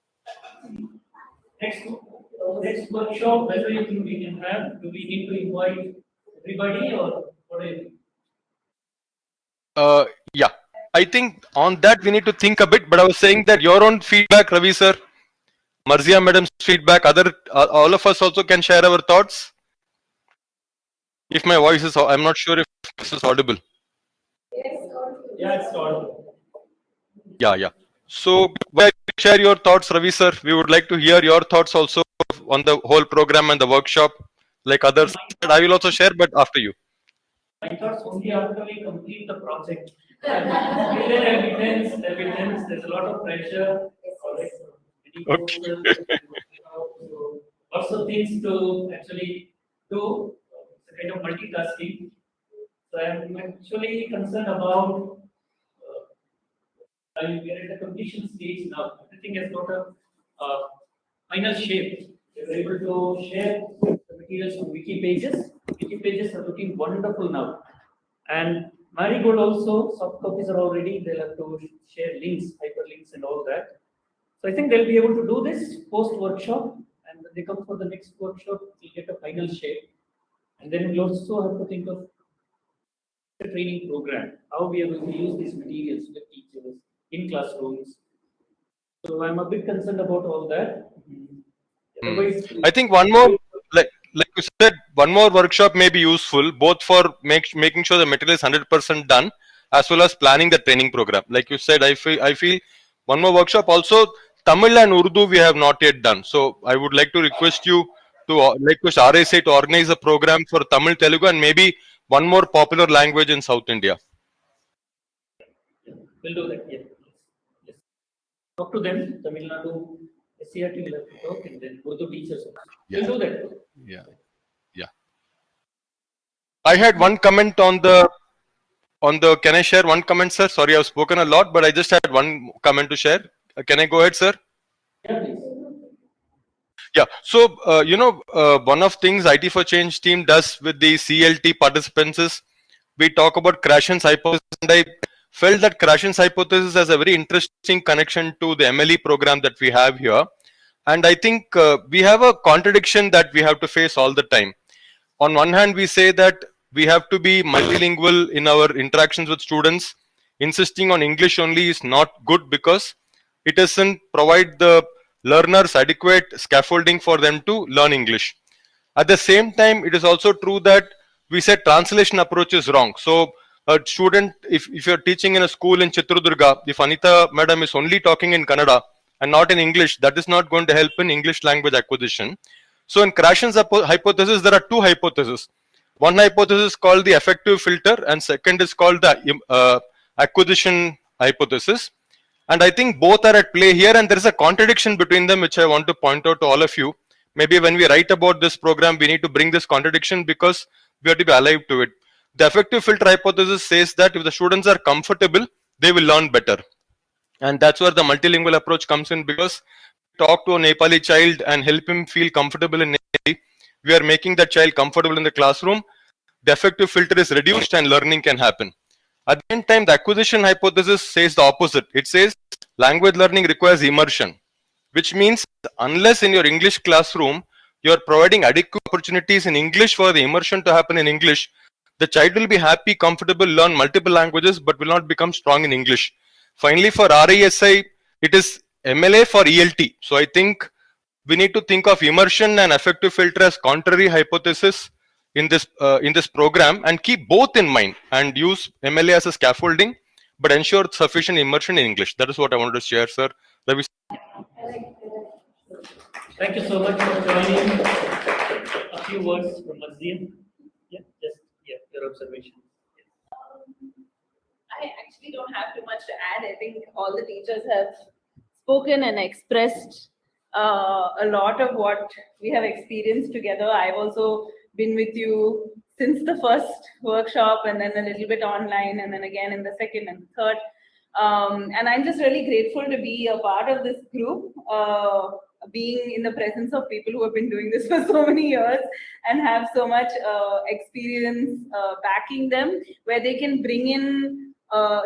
Speaker 6: Next workshop, whether you think we can have, do we need to invite everybody or what do you think?
Speaker 2: Yeah, I think on that we need to think a bit. But I was saying that your own feedback, Ravi sir, Marzia madam's feedback, all of us also can share our thoughts. If my voice is, I'm not sure if this is audible.
Speaker 6: Yeah, it's audible.
Speaker 2: Yeah. So, share your thoughts, Ravi sir. We would like to hear your thoughts also on the whole program and the workshop, like others. I will also share, but after you.
Speaker 6: My thoughts only after we complete the project. Evidence. There's a lot of pressure.
Speaker 2: Okay.
Speaker 6: Lots of things to actually do. It's a kind of multitasking. So I'm actually concerned about. We are at the completion stage now. Everything has got a final shape. We are able to share the materials on wiki pages. Wiki pages are looking wonderful now. And Marigold also, soft copies are already. They'll have to share links, hyperlinks, and all that. So I think they'll be able to do this post workshop, and when they come for the next workshop, we'll get a final shape. And then we'll also have to think of a training program, how we are going to use these materials with teachers in classrooms. So I'm a bit concerned about all that. Otherwise,
Speaker 2: I think one more, like you said, one more workshop may be useful, both for making sure the material is 100% done, as well as planning the training program. Like you said, I feel one more workshop. Also, Tamil and Urdu we have not yet done. So I would like to request you to request RSA to organize a program for Tamil, Telugu, and maybe one more popular language in South India.
Speaker 6: we'll do that. Yeah. Yes. Talk to them. Tamil Nadu, SCRT will have to talk, and then Urdu teachers also. We'll do that.
Speaker 2: Yeah. Yeah. I had one comment on the can I share one comment, sir? Sorry, I've spoken a lot, but I just had one comment to share. Can I go ahead, sir?
Speaker 6: Yeah, please.
Speaker 2: Yeah. So, one of things IT for Change team does with the CLT participants is we talk about Krashen's hypothesis, and I felt that Krashen's hypothesis has a very interesting connection to the MLE program that we have here. And I think we have a contradiction that we have to face all the time. On one hand, we say that we have to be multilingual in our interactions with students. Insisting on English only is not good because it doesn't provide the learners adequate scaffolding for them to learn English. At the same time, it is also true that we said translation approach is wrong. So a student, if you're teaching in a school in Chitrudurga, if Anita madam is only talking in Kannada and not in English, that is not going to help in English language acquisition. So in Krashen's hypothesis, there are two hypotheses. One hypothesis is called the effective filter, and second is called the acquisition hypothesis. And I think both are at play here, and there is a contradiction between them, which I want to point out to all of you. Maybe when we write about this program, we need to bring this contradiction because we have to be alive to it. The effective filter hypothesis says that if the students are comfortable, they will learn better. And that's where the multilingual approach comes in, because talk to a Nepali child and help him feel comfortable in Nepali, we are making that child comfortable in the classroom. The effective filter is reduced and learning can happen. At the same time, the acquisition hypothesis says the opposite. It says language learning requires immersion, which means unless in your English classroom you are providing adequate opportunities in English for the immersion to happen in English, the child will be happy, comfortable, learn multiple languages, but will not become strong in English. Finally, for RISI, it is MLA for ELT. So I think we need to think of immersion and effective filter as contrary hypothesis in this program, and keep both in mind and use MLA as a scaffolding, but ensure sufficient immersion in English. That is what I wanted to share, sir. Ravi.
Speaker 6: Thank you so much for joining. A few words from Azim. Yeah, just your observation.
Speaker 3: I actually don't have too much to add. I think all the teachers have spoken and expressed a lot of what we have experienced together. I've also been with you since the first workshop, and then a little bit online, and then again in the second and third. And I'm just really grateful to be a part of this group, being in the presence of people who have been doing this for so many years and have so much experience backing them, where they can bring in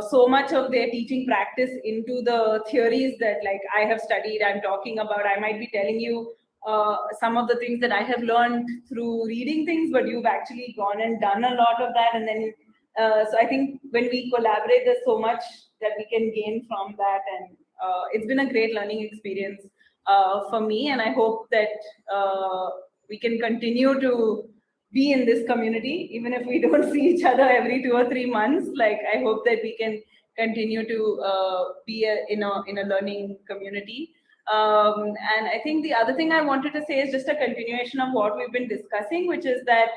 Speaker 3: so much of their teaching practice into the theories that, like, I have studied, I'm talking about. I might be telling you some of the things that I have learned through reading things, but you've actually gone and done a lot of that. And then, so I think when we collaborate, there's so much that we can gain from that. And it's been a great learning experience for me. And I hope that we can continue to be in this community, even if we don't see each other every 2 or 3 months. Like, I hope that we can continue to be in a learning community. And I think the other thing I wanted to say is just a continuation of what we've been discussing, which is that,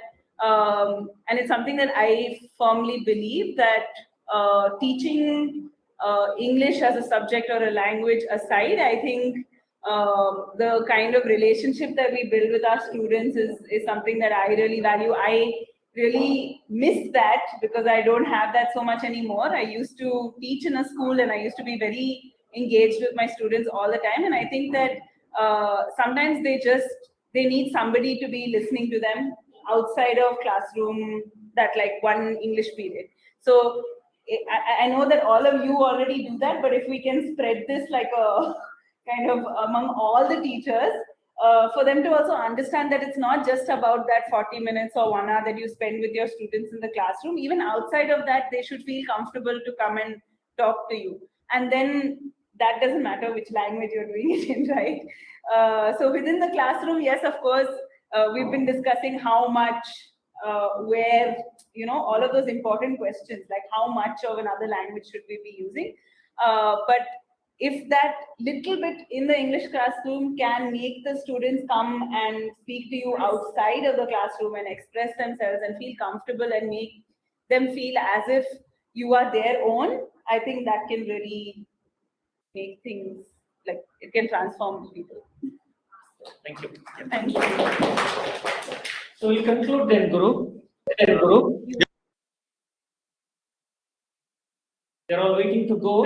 Speaker 3: and it's something that I firmly believe, that teaching English as a subject or a language aside, I think the kind of relationship that we build with our students is something that I really value. I really miss that because I don't have that so much anymore. I used to teach in a school and I used to be very engaged with my students all the time. And I think that sometimes they need somebody to be listening to them outside of classroom, that like one English period. So I know that all of you already do that, but if we can spread this like a kind of among all the teachers,
Speaker 18: for them to also understand that it's not just about that 40 minutes or 1 hour that you spend with your students in the classroom. Even outside of that, they should feel comfortable to come and talk to you. And then that doesn't matter which language you're doing it in, right? So within the classroom, yes, of course, we've been discussing how much, where, you know, all of those important questions, like how much of another language should we be using? But if that little bit in the English classroom can make the students come and speak to you outside of the classroom and express themselves and feel comfortable and make them feel as if you are their own, I think that can really make things, like, it can transform people.
Speaker 6: Thank you.
Speaker 18: Thank you.
Speaker 6: So we'll conclude then, Guru. They're all waiting to go.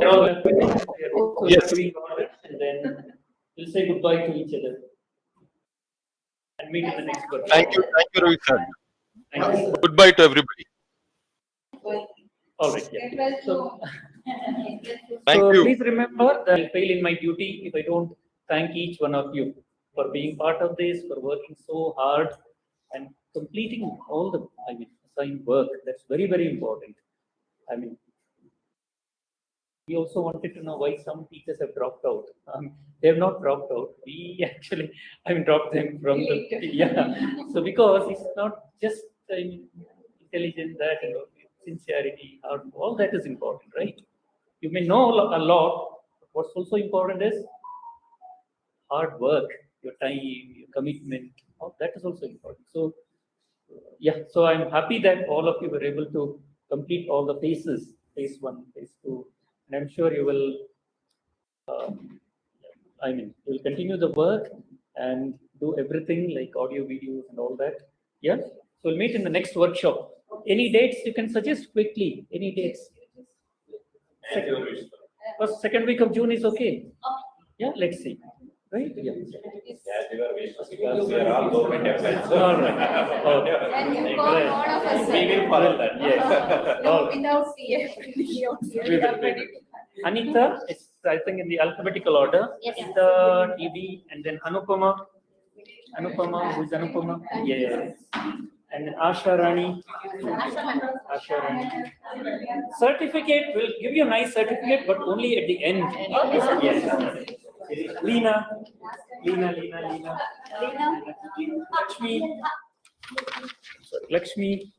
Speaker 2: Yes.
Speaker 6: And then we'll say goodbye to each other. And meet in the next one.
Speaker 2: Thank you, Rohit sir.
Speaker 6: Thank you.
Speaker 2: Goodbye to everybody.
Speaker 6: All right. Yeah. So,
Speaker 2: Thank
Speaker 6: so
Speaker 2: you.
Speaker 6: please remember that I'll fail in my duty if I don't thank each one of you for being part of this, for working so hard and completing all the, assigned work. That's very, very important. We also wanted to know why some teachers have dropped out. They have not dropped out. We actually, dropped them from the, So because it's not just intelligence, that, sincerity, all that is important, right? You may know a lot, but what's also important is hard work, your time, your commitment. All that is also important. So, so I'm happy that all of you were able to complete all the phases, phase 1, phase 2. And I'm sure you will, you'll continue the work and do everything like audio, videos and all that. Yeah. So we'll meet in the next workshop. Any dates you can suggest quickly? Any dates? Second week of June is okay. Yeah, let's see. Right? Yeah.
Speaker 16: Because we are all government employees.
Speaker 6: All right. Okay.
Speaker 10: And you call one of us.
Speaker 16: We will follow that.
Speaker 6: Yes.
Speaker 10: No, without CF.
Speaker 6: Anita is, I think, in the alphabetical order.
Speaker 10: Yes.
Speaker 6: Anita, TB, and then Anupama. Anupama, who is Anupama? Yes. And then Asha Rani. Asha Rani. Certificate, will give you a nice certificate, but only at the end. Yes. Lena. Lakshmi. Lakshmi.